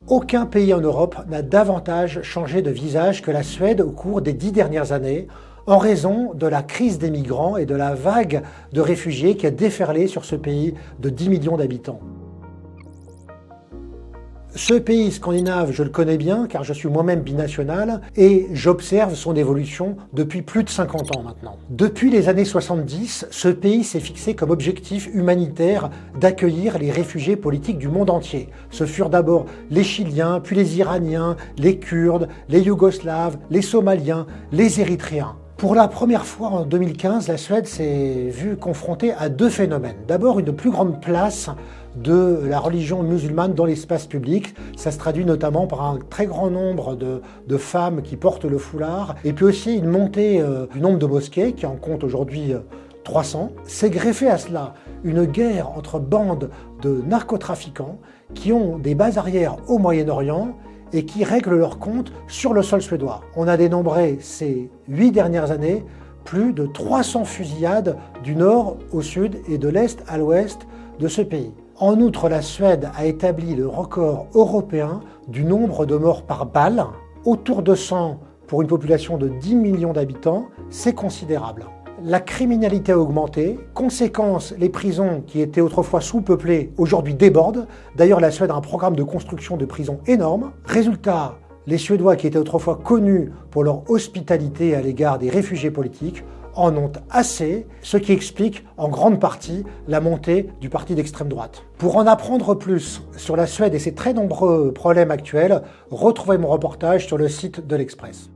Aucun pays en Europe n'a davantage changé de visage que la Suède au cours des 10 dernières années, en raison de la crise des migrants et de la vague de réfugiés qui a déferlé sur ce pays de 10 millions d'habitants. Ce pays scandinave, je le connais bien car je suis moi-même binational et j'observe son évolution depuis plus de 50 ans maintenant. Depuis les années 70, ce pays s'est fixé comme objectif humanitaire d'accueillir les réfugiés politiques du monde entier. Ce furent d'abord les Chiliens, puis les Iraniens, les Kurdes, les Yougoslaves, les Somaliens, les Érythréens. Pour la première fois en 2015, la Suède s'est vue confrontée à deux phénomènes. D'abord, une plus grande place de la religion musulmane dans l'espace public. Ça se traduit notamment par un très grand nombre de femmes qui portent le foulard, et puis aussi une montée du nombre de mosquées, qui en compte aujourd'hui 300. C'est greffé à cela une guerre entre bandes de narcotrafiquants qui ont des bases arrières au Moyen-Orient et qui règlent leur compte sur le sol suédois. On a dénombré ces 8 dernières années plus de 300 fusillades du nord au sud et de l'est à l'ouest de ce pays. En outre, la Suède a établi le record européen du nombre de morts par balle, autour de 100 pour une population de 10 millions d'habitants, c'est considérable. La criminalité a augmenté. Conséquence, les prisons qui étaient autrefois sous-peuplées, aujourd'hui débordent. D'ailleurs, la Suède a un programme de construction de prisons énorme. Résultat, les Suédois qui étaient autrefois connus pour leur hospitalité à l'égard des réfugiés politiques en ont assez, ce qui explique en grande partie la montée du parti d'extrême droite. Pour en apprendre plus sur la Suède et ses très nombreux problèmes actuels, retrouvez mon reportage sur le site de l'Express.